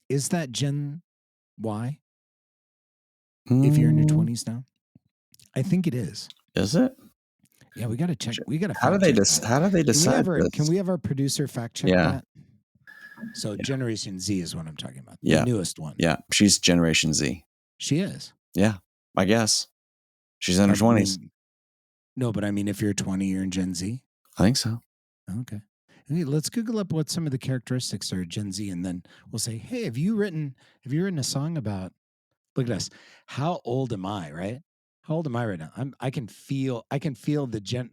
Is that Gen Y? If you're in your 20s now, I think it is. Is it? Yeah, we got to check. We got to. How do they decide? Can we have our producer fact check that? So Generation Z is what I'm talking about. Yeah. The newest one. Yeah, she's Generation Z. She is. Yeah, I guess she's in her 20s. No, but I mean, if you're 20, you're in Gen Z. I think so. Okay. Hey, let's Google up what some of the characteristics are Gen Z, and then we'll say, hey, have you written a song about? Look at us. How old am I? Right? How old am I right now? I can feel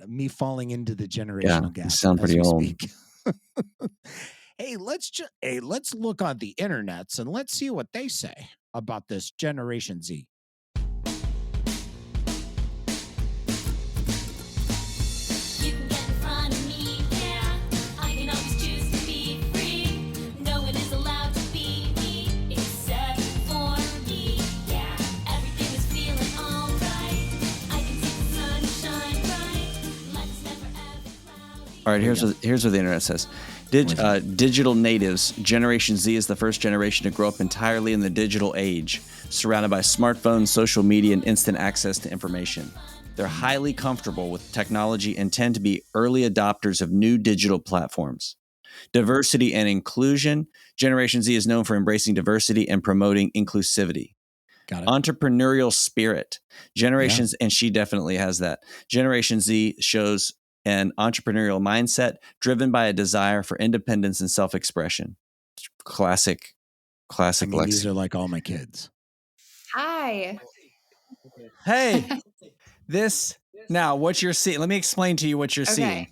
me falling into the generational gap. You sound pretty old. Hey, let's look on the internets and let's see what they say about this Generation Z. All right, here's what the internet says. Digital natives, Generation Z is the first generation to grow up entirely in the digital age, surrounded by smartphones, social media, and instant access to information. They're highly comfortable with technology and tend to be early adopters of new digital platforms. Diversity and inclusion. Generation Z is known for embracing diversity and promoting inclusivity. Got it. Entrepreneurial spirit. Generations, and she definitely has that. Generation Z shows an entrepreneurial mindset driven by a desire for independence and self-expression. Classic Lexi. These are like all my kids. Hi. Hey, now what you're seeing, let me explain to you what you're seeing.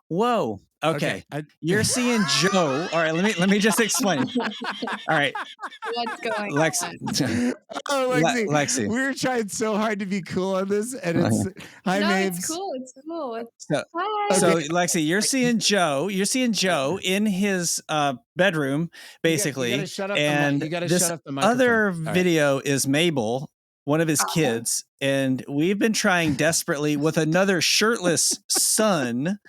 Whoa. Okay. You're seeing Joe. All right, let me just explain. All right. What's going on? Oh, Lexi. We were trying so hard to be cool on this, and it's hi, Mabes. It's cool. It's cool. Hi. So Lexi, you're seeing Joe. You're seeing Joe in his bedroom, basically. You gotta shut up and you gotta this shut up the microphone. Other video is Mabel, one of his kids, and we've been trying desperately with another shirtless son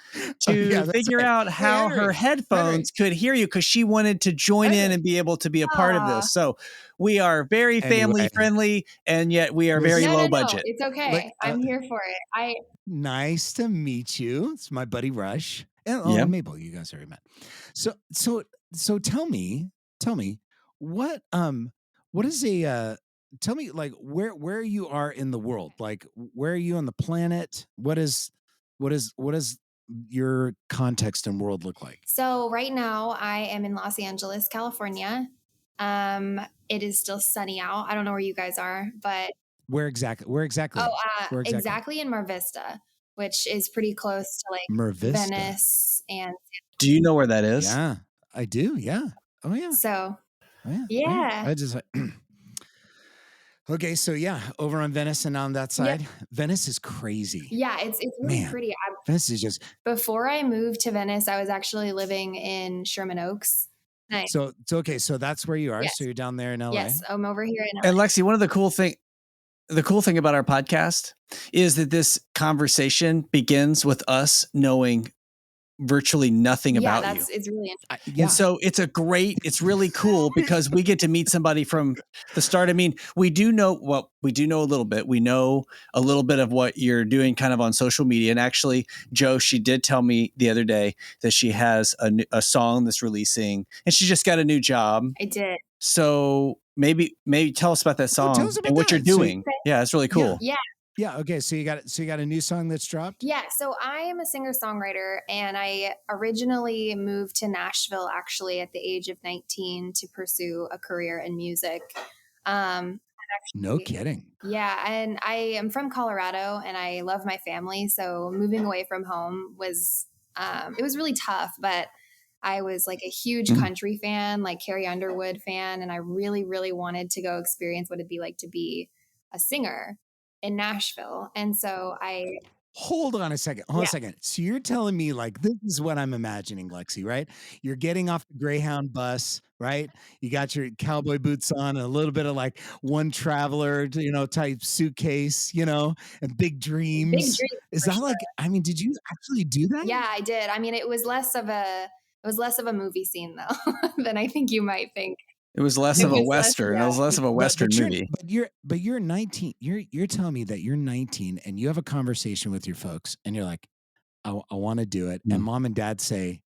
to figure out how her headphones could hear you, because she wanted to join in and be able to be a part of this. So we are very family friendly, and yet we are very low budget. It's okay. I'm here for it. Nice to meet you. It's my buddy Rush. And Mabel, you guys already met. So tell me what is tell me, like, where you are in the world, like where are you on the planet? What is your context and world look like? So right now I am in Los Angeles, California. It is still sunny out. I don't know where you guys are, but where exactly? Oh, exactly in Mar Vista, which is pretty close to like Mar Vista. Venice. And do you know where that is? Yeah, I do. Yeah. Oh yeah. So yeah. I just okay, so over on Venice and on that side, Venice is crazy. Yeah, it's really pretty. Venice is just. Before I moved to Venice, I was actually living in Sherman Oaks. Nice. So so that's where you are. Yes. So you're down there in LA. Yes, I'm over here in LA. And Lexi, one of the cool thing about our podcast is that this conversation begins with us knowing virtually nothing about you. It's really interesting. And so it's really cool because we get to meet somebody from the start. I mean, we do know a little bit. We know a little bit of what you're doing kind of on social media. And actually, Joe, she did tell me the other day that she has a song that's releasing, and she just got a new job. I did. So maybe tell us about that song and what you're doing. Yeah, it's really cool. Yeah. Okay. So you got a new song that's dropped? Yeah. So I am a singer-songwriter, and I originally moved to Nashville actually at the age of 19 to pursue a career in music. No kidding. Yeah. And I am from Colorado, and I love my family. So moving away from home was, it was really tough, but I was like a huge country fan, like Carrie Underwood fan. And I really, really wanted to go experience what it'd be like to be a singer in Nashville. And so hold on a second. So you're telling me, like, this is what I'm imagining, Lexi, right? You're getting off the Greyhound bus, right? You got your cowboy boots on and a little bit of like One Traveler, type suitcase, and big dreams. Is that like, I mean, did you actually do that? Yeah, I did. I mean, it was less of a movie scene though than I think you might think. It was less It of a was less, Western. It yeah. was less of a Western movie. You're 19. You're telling me that you're 19 and you have a conversation with your folks and you're like, I want to do it. And Mm. mom and dad say,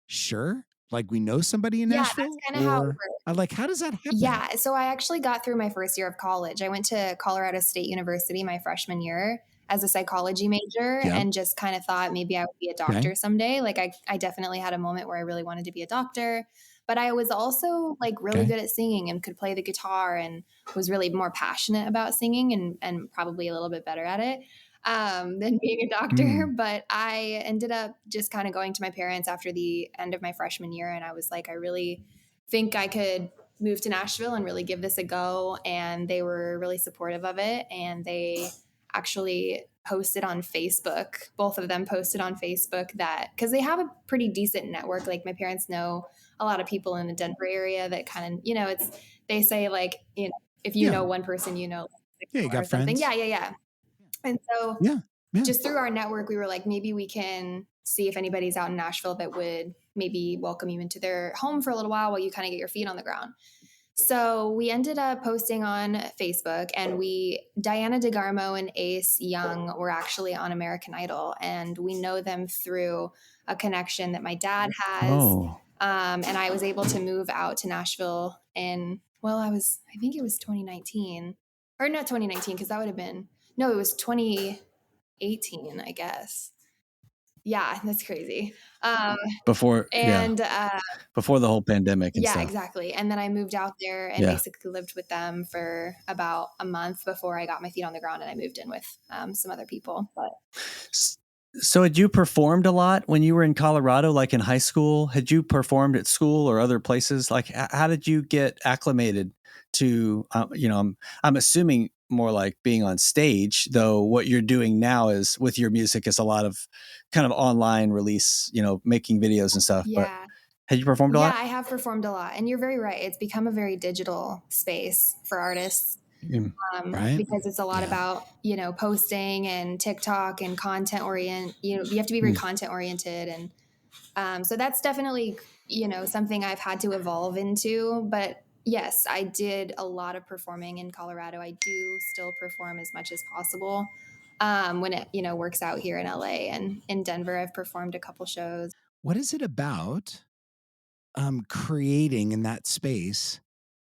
sure. Like we know somebody in Yeah, that's Nashville, kind of how it or worked. I like, how does that happen? Yeah, so I actually got through my first year of college. I went to Colorado State University my freshman year as a psychology major Yep. and just kind of thought maybe I would be a Okay. doctor someday. Like I definitely had a moment where I really wanted to be a doctor, but I was also like really Okay. good at singing and could play the guitar and was really more passionate about singing and probably a little bit better at it than being a doctor. Mm. But I ended up just kind of going to my parents after the end of my freshman year and I was like, I really think I could move to Nashville and really give this a go. And they were really supportive of it. And they actually posted on Facebook. Both of them posted on Facebook that because they have a pretty decent network. Like my parents know a lot of people in the Denver area that kind of, it's, they say like, if you Yeah. know one person, six Yeah. You more or got something. friends. Yeah, yeah, yeah. And so Yeah. Yeah. just through our network, we were like, maybe we can see if anybody's out in Nashville that would maybe welcome you into their home for a little while you kind of get your feet on the ground. So we ended up posting on Facebook, and Diana DeGarmo and Ace Young were actually on American Idol, and we know them through a connection that my dad has. Oh. And I was able to move out to Nashville I think it was 2019, or not 2019, because that would have been, no, it was 2018, I guess. Yeah, that's crazy. Before, yeah, And before the whole pandemic and Yeah, stuff. exactly. And then I moved out there and Yeah. basically lived with them for about a month before I got my feet on the ground and I moved in with some other people. But So had you performed a lot when you were in Colorado, like in high school? Had you performed at school or other places? Like, how did you get acclimated to, I'm assuming more like being on stage, though what you're doing now is with your music is a lot of kind of online release, making videos and stuff. But yeah, had you performed a yeah, lot? I have performed a lot. And you're very right. It's become a very digital space for artists Mm. Right. because it's a lot Yeah. about, posting and TikTok and you have to be very Mm. content oriented. And so that's definitely, something I've had to evolve into. But yes, I did a lot of performing in Colorado. I do still perform as much as possible when it, works out here in LA and in Denver. I've performed a couple shows. What is it about creating in that space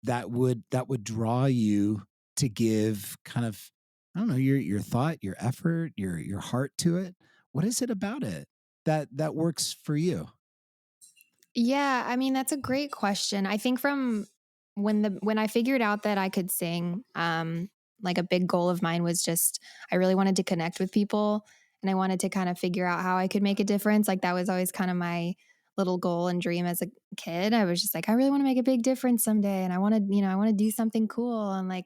that would draw you to give kind of, I don't know, your thought, your effort, your heart to it? What is it about it that works for you? Yeah, I mean that's a great question. I think from when I figured out that I could sing, like a big goal of mine was just I really wanted to connect with people and I wanted to kind of figure out how I could make a difference. Like that was always kind of my little goal and dream as a kid. I was just like I really want to make a big difference someday and I want to do something cool and like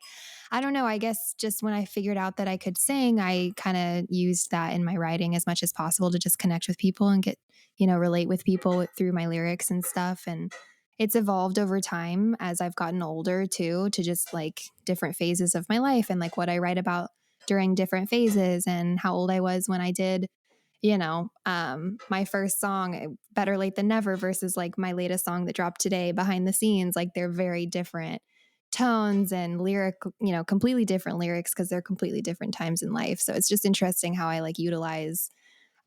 I don't know, I guess just when I figured out that I could sing, I kind of used that in my writing as much as possible to just connect with people and get relate with people through my lyrics and stuff. And it's evolved over time as I've gotten older too, to just like different phases of my life and like what I write about during different phases and how old I was when I did, my first song, Better Late Than Never, versus like my latest song that dropped today, Behind the Scenes. Like they're very different tones and lyric, completely different lyrics because they're completely different times in life. So it's just interesting how I like utilize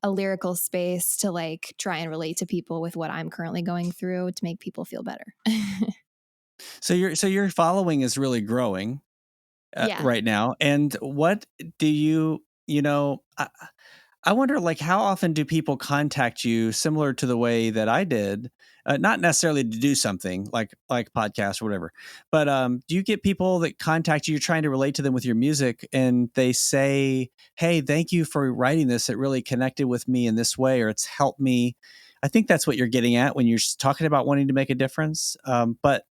a lyrical space to like try and relate to people with what I'm currently going through to make people feel better. So your following is really growing Yeah. right now. And what do I wonder, like, how often do people contact you similar to the way that I did? Not necessarily to do something like podcast or whatever, but do you get people that contact you? You're trying to relate to them with your music, and they say, "Hey, thank you for writing this. It really connected with me in this way, or it's helped me." I think that's what you're getting at when you're talking about wanting to make a difference. But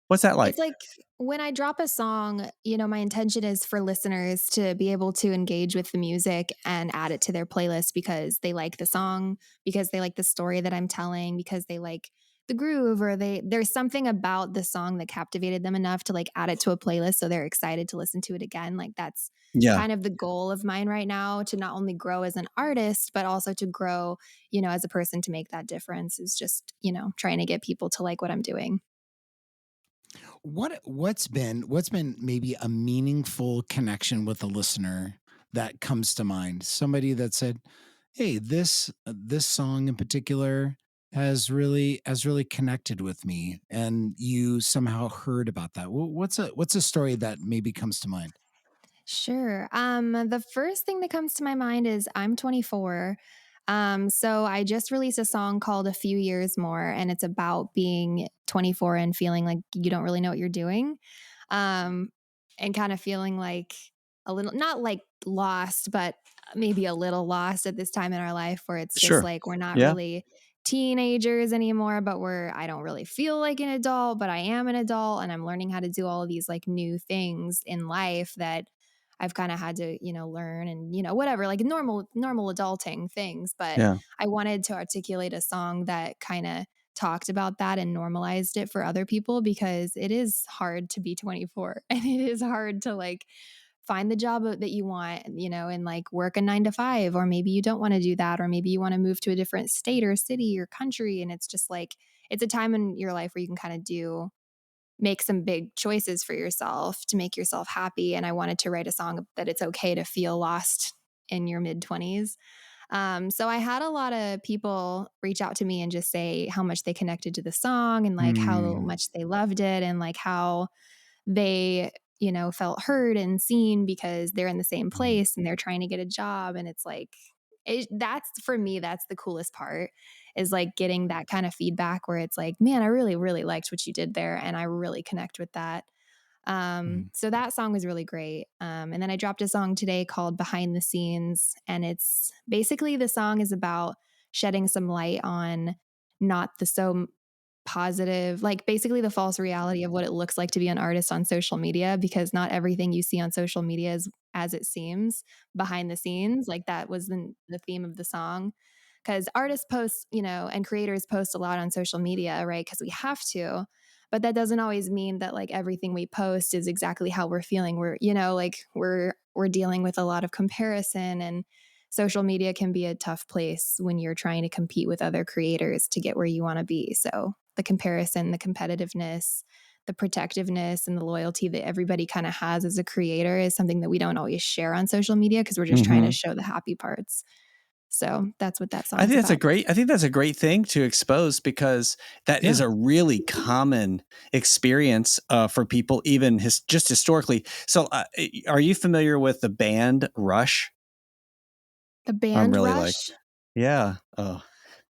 what's that like? It's like when I drop a song, my intention is for listeners to be able to engage with the music and add it to their playlist because they like the song, because they like the story that I'm telling, because they like the groove or there's something about the song that captivated them enough to like add it to a playlist so they're excited to listen to it again. Like that's Yeah. kind of the goal of mine right now, to not only grow as an artist but also to grow, as a person, to make that difference, is just, trying to get people to like what I'm doing. what's been maybe a meaningful connection with a listener that comes to mind? Somebody that said, "Hey, this song in particular has really connected with me," and you somehow heard about that. What's a story that maybe comes to mind? Sure. The first thing that comes to my mind is I'm 24. So I just released a song called A Few Years More, and it's about being 24 and feeling like you don't really know what you're doing. Um, and kind of feeling like a little, not like lost, but maybe a little lost at this time in our life where it's just Sure. like we're not Yeah. really teenagers anymore, but I don't really feel like an adult, but I am an adult and I'm learning how to do all of these like new things in life that I've kind of had to, learn and, whatever, like normal adulting things. But Yeah. I wanted to articulate a song that kind of talked about that and normalized it for other people because it is hard to be 24 and it is hard to like find the job that you want, and like work a 9 to 5, or maybe you don't want to do that, or maybe you want to move to a different state or city or country. And it's just like, it's a time in your life where you can kind of make some big choices for yourself to make yourself happy. And I wanted to write a song that it's okay to feel lost in your mid 20s. So I had a lot of people reach out to me and just say how much they connected to the song and like how Mm, much they loved it and like how they, felt heard and seen because they're in the same mm, place and they're trying to get a job. And it's like, that's for me, that's the coolest part is like getting that kind of feedback where it's like, man, I really, really liked what you did there. And I really connect with that. mm, So that song was really great. And then I dropped a song today called Behind the Scenes. And it's basically the song is about shedding some light on not the so positive, like basically the false reality of what it looks like to be an artist on social media, because not everything you see on social media is as it seems behind the scenes. Like that was the theme of the song. Because artists post, and creators post a lot on social media, right? Because we have to. But that doesn't always mean that like everything we post is exactly how we're feeling. We're dealing with a lot of comparison, and social media can be a tough place when you're trying to compete with other creators to get where you want to be. So the comparison, the competitiveness, the protectiveness, and the loyalty that everybody kind of has as a creator is something that we don't always share on social media because we're just trying to Hmm. show the happy parts. So that's what that I song's think that's a about. great. I think that's a great thing to expose because that is yeah. a really common experience for people, even just historically. So, are you familiar with the band Rush? The I'm band really like, Rush? yeah. Oh,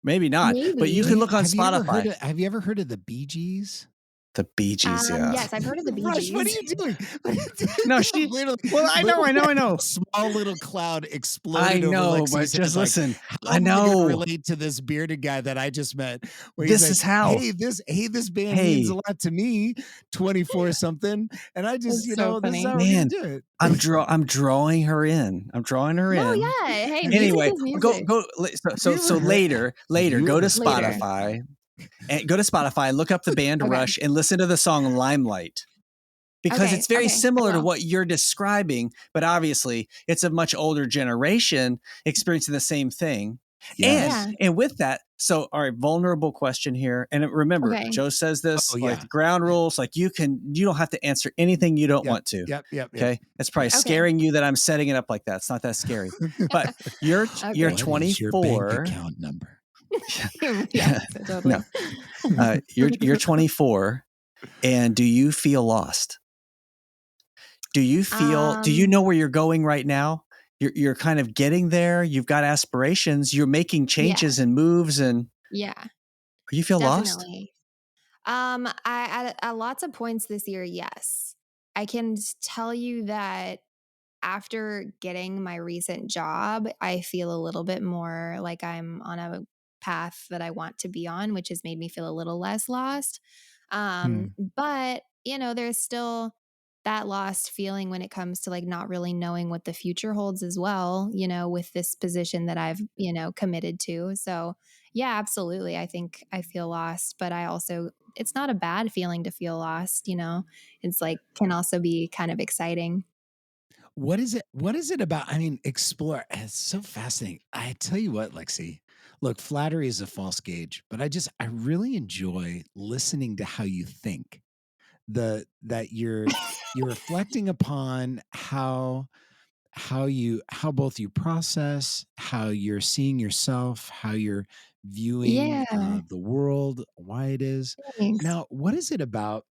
maybe not, but you Do can Maybe. you look on have you ever heard Spotify. of have you ever heard of the Bee Gees? The Bee Gees, yeah. Yes, I've heard of the Bee Rush, what are Gees. you doing? No, she. Literally, Well, I know, I know, I know. small little cloud I exploded over know, but Lexi's head. just Like, listen. how I am I going to know. relate to this bearded guy that I just met? Where he's This like, is how. "Hey, this band means a Hey, lot to me, 24 something," and I just, That's so this is how funny. we're gonna man, do I'm it. drawing her in. I'm drawing her No, in. yeah. Hey, music Anyway, is go music. Have so you ever so heard? Have later, you go to ever heard Later. of? Spotify and go to Spotify and look up the band Okay. Rush and listen to the song Limelight because it's Okay. very Okay. I similar to will. what you're describing, but obviously it's a much older generation experiencing the same thing. And Yes. Yeah. and with that, so all right, vulnerable question here. And remember, Okay. Joe says this Oh like yeah. the ground rules, like you don't have to answer anything you don't Yep. want to. Yep. Yep. Yep. Okay. It's probably Yep. Okay. scaring you that I'm setting it up like that. It's not that scary. But you're Okay. What is your bank 24. account number? Yeah, Yeah. No. totally. You're 24 and do you feel lost? Do you um, know where you're going right now? You're kind of getting there. You've got aspirations. You're making yeah, changes and moves and yeah, you feel lost? definitely. At lots of points this year, yes. I can tell you that after getting my recent job, I feel a little bit more like I'm on a path that I want to be on, which has made me feel a little less lost. Hmm. But, there's still that lost feeling when it comes to like not really knowing what the future holds as well, with this position that I've, committed to. So, yeah, absolutely. I think I feel lost, but it's not a bad feeling to feel lost. It's like can also be kind of exciting. What is it about? I mean, explore. It's so fascinating. I tell you what, Lexi, look, flattery is a false gauge, but I really enjoy listening to how you think. that you're reflecting upon how both you process, how you're seeing yourself, how you're viewing Yeah. the world, why it is. Thanks. Now, what is it about?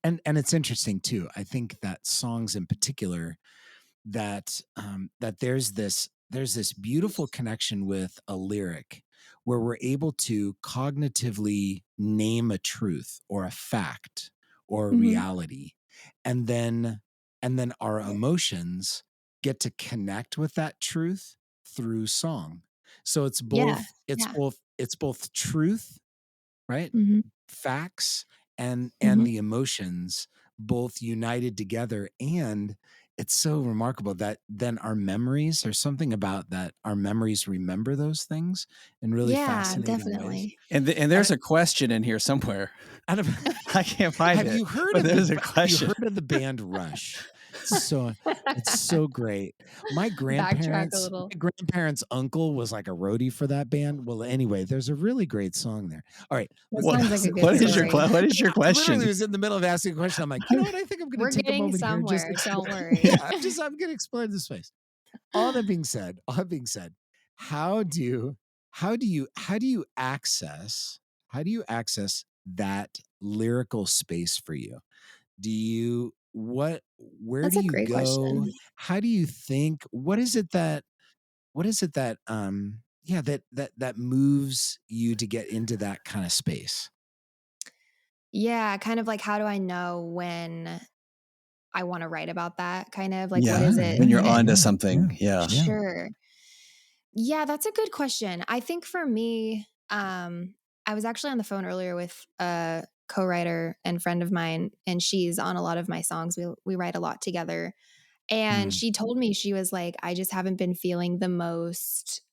And it's interesting too. I think that songs in particular that there's this beautiful connection with a lyric where we're able to cognitively name a truth or a fact or a Mhm. reality, and then our emotions get to connect with that truth through song. So it's Yeah. both it's Yeah. both it's both truth, right? Mhm. Facts and Mhm. the emotions both united together. And it's so remarkable that then our memories, there's something about that our memories remember those things in really Yeah, fascinating ways. definitely. And And there's a question in here somewhere. out of I can't find have it, you heard but of there's a have you question. heard of the band Rush? So it's so great. My Backtrack a grandparents, little. my grandparents' uncle was like a roadie for that band. Well, anyway, there's a really great song there. All right, That What sounds like a good what is your story. what is your I literally question? was in the middle of asking a question. I'm like, you know what? I think I'm going We're to take a getting moment here and just somewhere, don't explore. worry. Yeah, I'm going to explore this space. All that being said, how do how do you access that lyrical space for you? Do you what where That's do a you great go? question. How do you think? What is it that yeah, that moves you to get into that kind of space? Yeah, kind of like how do I know when I wanna write about that, kind of like what Yeah, is Yeah, it when yeah, you're that onto yeah, yeah, something. Yeah. yeah. Sure. Yeah, that's a good question. I think for me, I was actually on the phone earlier with a co-writer and friend of mine, and she's on a lot of my songs. We write a lot together. And Mm, she told me, she was like, I just haven't been feeling the most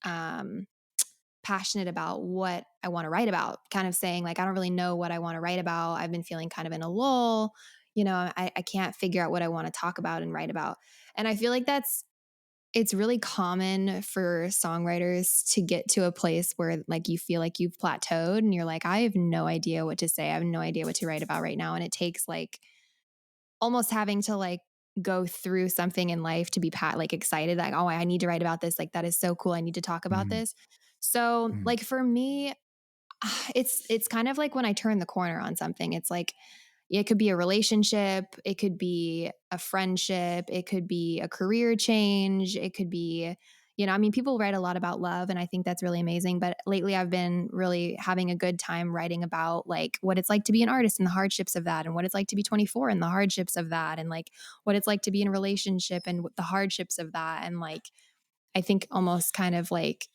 passionate about what I want to write about, kind of saying, like, I don't really know what I want to write about. I've been feeling kind of in a lull. I can't figure out what I want to talk about and write about. And I feel like it's really common for songwriters to get to a place where like you feel like you've plateaued and you're like, I have no idea what to say. I have no idea what to write about right now. And it takes like almost having to like go through something in life to be like excited, like, oh, I need to write about this. Like that is so cool. I need to talk about mm, this. So mm, like for me, it's kind of like when I turn the corner on something. It's like it could be a relationship, it could be a friendship, it could be a career change, it could be, I mean, people write a lot about love and I think that's really amazing, but lately I've been really having a good time writing about like what it's like to be an artist and the hardships of that and what it's like to be 24 and the hardships of that and like what it's like to be in a relationship and the hardships of that and like I think almost kind of like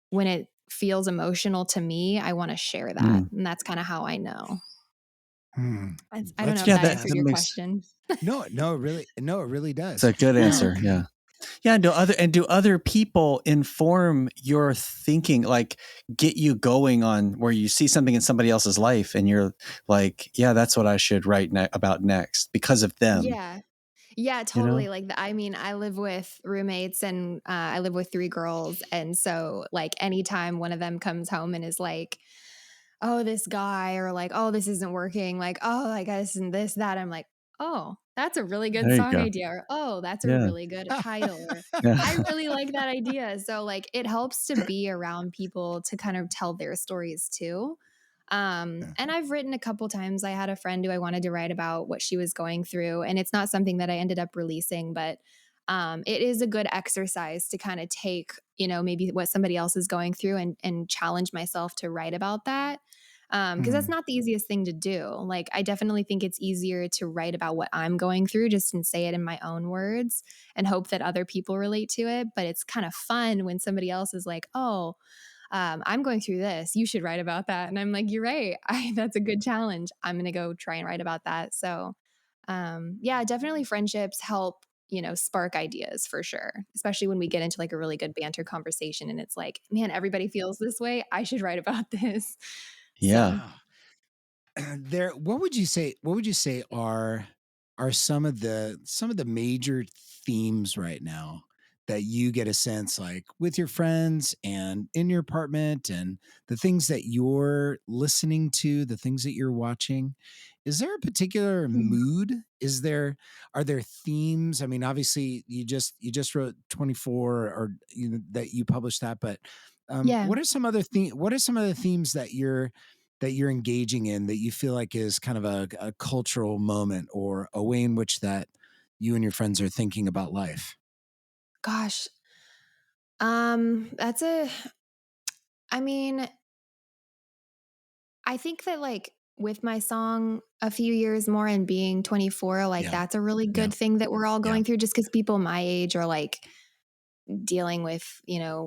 when it feels emotional to me, I want to share that. Mm. And that's kind of how I know. mm. I don't know Let's if Yeah, that that answered your makes question. No, it really it's does. a good Now, answer. Yeah. Yeah, do other people inform your thinking, like get you going on where you see something in somebody else's life and you're like, yeah, that's what I should write about next because of them, Yeah. Yeah, you know? totally. Like, I mean, I live with roommates and I live with three girls. And so, like, anytime one of them comes home and is like, oh, this guy, or like, oh, this isn't working, like, oh, like, this and this, that, I'm like, oh, that's a really good There you song go. idea. Or, oh, that's a Yeah. really good title. Or Yeah. I really like that idea. So, like, it helps to be around people to kind of tell their stories too. yeah. And I've written a couple times. I had a friend who I wanted to write about what she was going through, and it's not something that I ended up releasing, but it is a good exercise to kind of take, maybe what somebody else is going through and challenge myself to write about that. Because that's Mm, not the easiest thing to do. Like, I definitely think it's easier to write about what I'm going through just and say it in my own words and hope that other people relate to it. But it's kind of fun when somebody else is like, oh, I'm going through this. You should write about that. And I'm like, you're right. That's a good challenge. I'm going to go try and write about that. So, yeah, definitely friendships help, spark ideas for sure, especially when we get into like a really good banter conversation and it's like, man, everybody feels this way. I should write about this. Yeah. So, wow. What would you say are some of the major themes right now that you get a sense like with your friends and in your apartment and the things that you're listening to, the things that you're watching? is there a particular Mhm. mood? Are there themes? I mean, obviously you just wrote 24 or that you published that, but Yeah. what are some other themes that you're engaging in that you feel like is kind of a cultural moment or a way in which that you and your friends are thinking about life? Gosh. That's I mean, I think that like with my song A Few Years More and being 24, like Yeah. that's a really Yeah. good thing that we're all Yeah. going through just because people my age are like dealing with,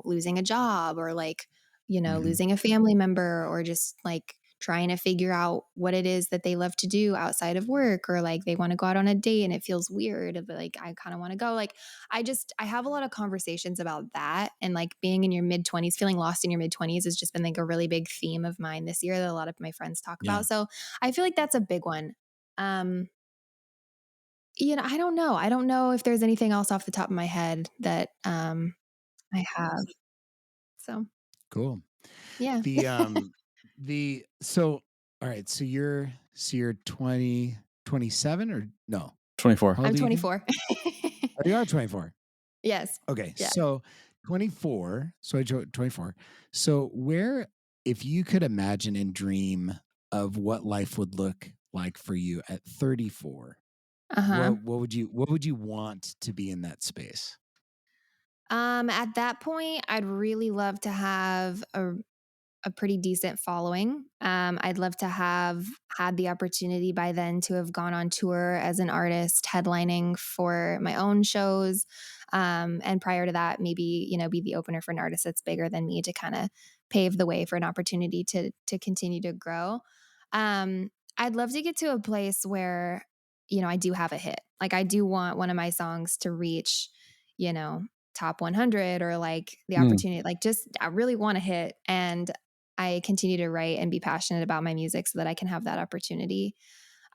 losing a job or like, Hmm. losing a family member or just like trying to figure out what it is that they love to do outside of work or like they want to go out on a date and it feels weird, but like I kind of want to go. Like I have a lot of conversations about that and like being in your mid 20s, feeling lost in your mid 20s has just been like a really big theme of mine this year that a lot of my friends talk Yeah. about. So I feel like that's a big one. Um I don't know. I don't know if there's anything else off the top of my head that I have. So, Cool. yeah. The so all right, so you're 27 or no? 24. How old I'm are you again? 24. Oh, you are 24. Yes. Okay, Yeah. so 24. So 24. So where if you could imagine and dream of what life would look like for you at 34, Uh-huh. what would you want to be in that space? At that point, I'd really love to have a pretty decent following. I'd love to have had the opportunity by then to have gone on tour as an artist, headlining for my own shows. And prior to that, maybe, be the opener for an artist that's bigger than me to kind of pave the way for an opportunity to continue to grow. I'd love to get to a place where, I do have a hit. Like I do want one of my songs to reach, you know, top 100 or like the Mm. opportunity, like just I really want to hit. And I continue to write and be passionate about my music so that I can have that opportunity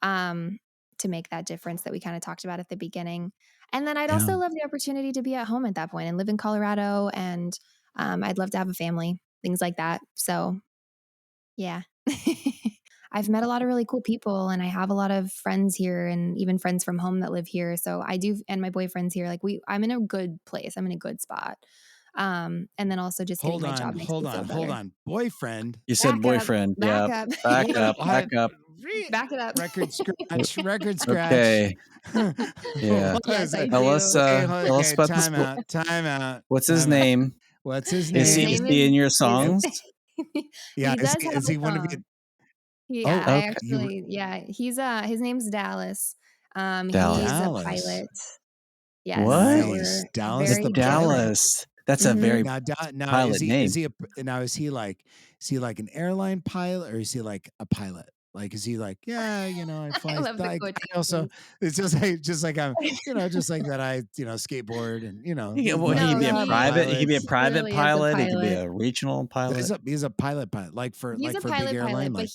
um, to make that difference that we kind of talked about at the beginning. And then I'd Yeah. also love the opportunity to be at home at that point and live in Colorado. And I'd love to have a family, things like that. So, yeah. I've met a lot of really cool people and I have a lot of friends here and even friends from home that live here. So I do, and my boyfriend's here. Like I'm in a good place. I'm in a good spot. And then also just getting Hold my on, job makes me hold feel on, hold better. on. Boyfriend. You said Back up, boyfriend. back Yeah. up, Back Hold up. on. Back up. back it up. Record scratch, record scratch. Okay. What Yeah. Yes, is I it? Tell us. do. Tell us Okay, about this. time out, time out, What's his time out. name? What's his Is His he is name name? he in your is songs? Yeah, he does have is a he one of your song. Yeah, oh, I Okay. you actually, yeah, his name's Dallas. He's Dallas. a Dallas. pilot. Yes, What? so Nice. we're Dallas It's the very pilot. different. Dallas. That's a Mhm. very Now pilot name. is he like an airline pilot or is he like a pilot? Like is he like, yeah, I I fly love the like I also quotations. it's just like I'm, just like that I, skateboard and Well, he like, could No, be a yeah, I'm a private. He he could be a pilot. private really is a pilot. He could be pilot. a regional pilot. He's a pilot He's like a for a big airline pilot, but like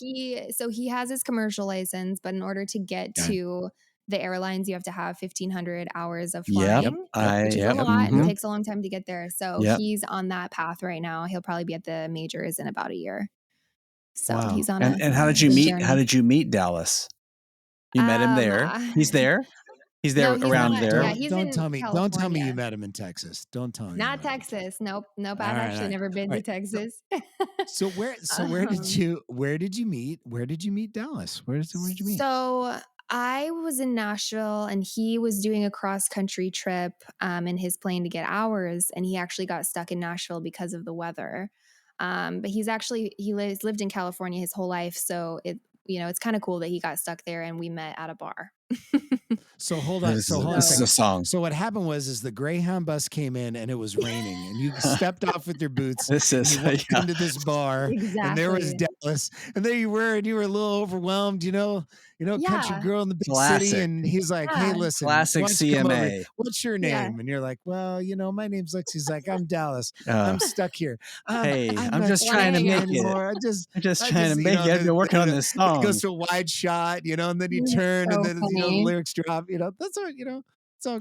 he has his commercial license, but in order to get yeah. to the airlines, you have to have 1,500 hours of Yep. Yep. flying, Yep. which is a Yep. Yep. lot and Yep. takes a long time to get there. So Yep. he's on that path right now. He'll probably be at the majors in about a year. So Wow. he's on a And how did you good meet? How journey. did you meet Dallas? You met him Um, there. uh, He's there. He's there no, he's around not. there. Yeah, Don't he's in don't tell me you California, met him in Texas. Don't tell me you not met him in Texas. Texas. Nope, nope. All I've right, all actually right. never been All to right. Texas. So um, where did you meet Dallas? Where did you meet? So I was in Nashville and he was doing a cross country trip in his plane to get hours. And he actually got stuck in Nashville because of the weather. But lived in California his whole life. So it's kind of cool that he got stuck there and we met at a bar. So hold on. This So is hold on a this is So a second. song. So what happened was the Greyhound bus came in and it was raining and you stepped off with your boots This and you is walked yeah. into this bar and there was exactly. Dallas and there you were and you were a little overwhelmed, country Yeah. girl in the big city Classic. and he's like, "Hey, Yeah. listen, Classic why don't you come over? CMA. What's your Yeah. name?" And you're like, "Well, my name's Lexi." He's like, "I'm Dallas. Uh, I'm stuck here. hey, I'm I'm not just Want to trying to hang staying out? make it. anymore. I'm just I trying to just, make it. I've been working on this then it goes song. to a wide shot, and then you It's turn and so then, the funny. lyrics drop, that's how, that's how it goes.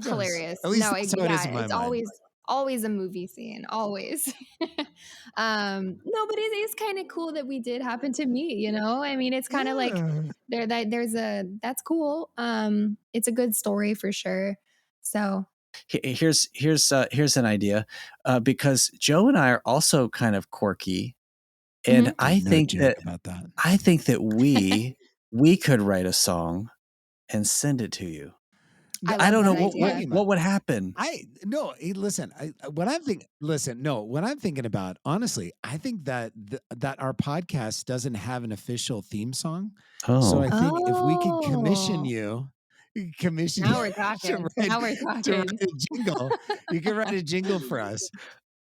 Hilarious. At least No, that's how it is yeah, in my it's mind. always Always a movie scene, always. No, but it's kind of cool that we did happen to meet, you know? I mean, it's kind of like Yeah. that's cool. It's a good story for sure. So, Here's an idea, because Joe and I are also kind of quirky, and mhm. There's no joke about that. I think that we could write a song and send it to you. I I love don't know that What are you idea. talking what about? would happen. No, hey, listen, what I'm thinking, listen, no, what I'm thinking about, honestly, I think that that our podcast doesn't have an official theme song. So Oh, I think if we could commission Oh, you, commission you now we're to talking. write Now we're to write talking. a jingle, you can write a jingle for us.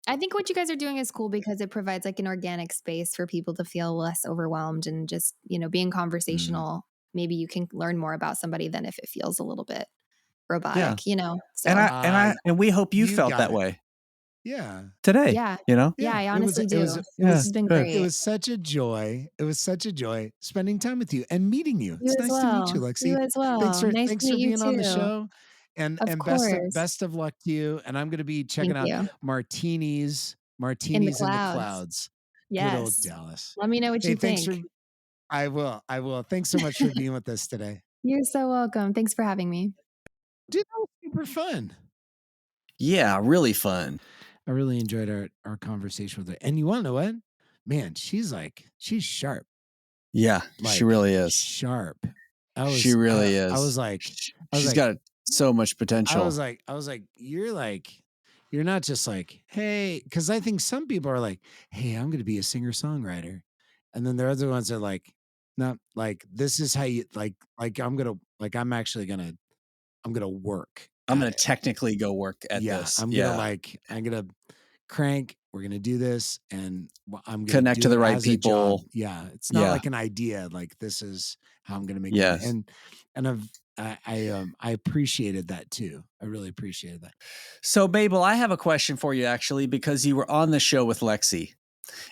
I think what you guys are doing is cool because it provides like an organic space for people to feel less overwhelmed and just, being Mm. conversational. Maybe you can learn more about somebody than if it feels a little bit yeah. robotic. And So, and we hope you You felt got that it. way yeah. today, Yeah. you know? Yeah, Yeah, I it was honestly it was do. it This Yeah, has was been good. it great. was such a joy. It was such a joy spending time with you and meeting you. You It's as nice to meet you, well. You Lexi. as well. Nice to Thanks meet for you being on the too. show. Of And course. best of luck to you. And I'm gonna be checking Thank out you. In the Martinis in the clouds. Clouds. Good old Yes. Dallas. Let me know what Hey, you thanks think. for I will. I will. Thanks so much for being with us today. You're so welcome. Thanks for having me. Dude, that was super fun. Yeah, really fun. I really enjoyed our conversation with her. And you want to know what? Man, she's sharp. Yeah, she Like really is. sharp. She really I was is. like, I was She's like, got so much potential. you're not just like, hey, because I think some people are like, hey, I'm gonna be a singer-songwriter. And then there are other ones that are like, no, like this is how you I'm gonna work I'm at gonna it. technically go work at Yeah, this. Yeah. I'm gonna crank. We're gonna do this, and I'm gonna Connect to do the it right as a job. people. Yeah, it's not Yeah. like an idea. Like this is how I'm gonna make money, Yes. and I appreciated that too. I really appreciated that. So, Babel, I have a question for you actually, because you were on the show with Lexi.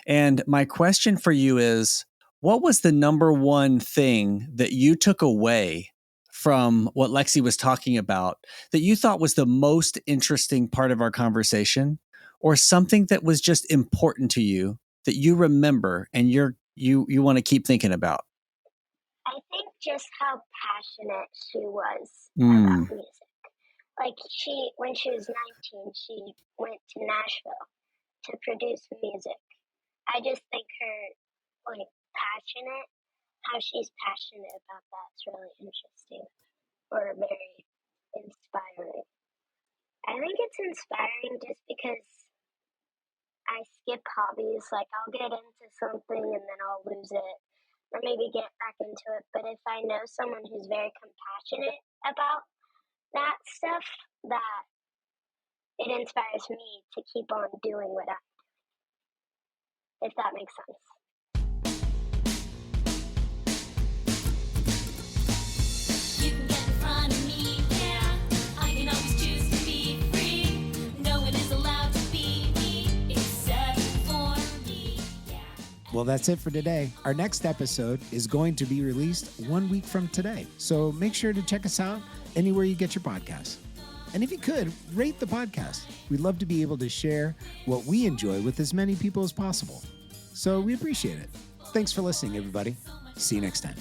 And my question for you is, what was the number one thing that you took away from what Lexi was talking about that you thought was the most interesting part of our conversation, or something that was just important to you that you remember and you want to keep thinking about? I think just how passionate she was Mm. about music. Like when she was 19, she went to Nashville to produce music. I just think her passionate, how she's passionate about that's really interesting or very inspiring. I think it's inspiring just because I skip hobbies. Like I'll get into something and then I'll lose it or maybe get back into it. But if I know someone who's very compassionate about that stuff, that it inspires me to keep on doing what I do, if that makes sense. You can get in front of me, yeah. I can always choose to be free. No one is allowed to be me except for me, yeah. Well, that's it for today. Our next episode is going to be released 1 week from today. So make sure to check us out anywhere you get your podcasts. And if you could, rate the podcast. We'd love to be able to share what we enjoy with as many people as possible. So we appreciate it. Thanks for listening, everybody. See you next time.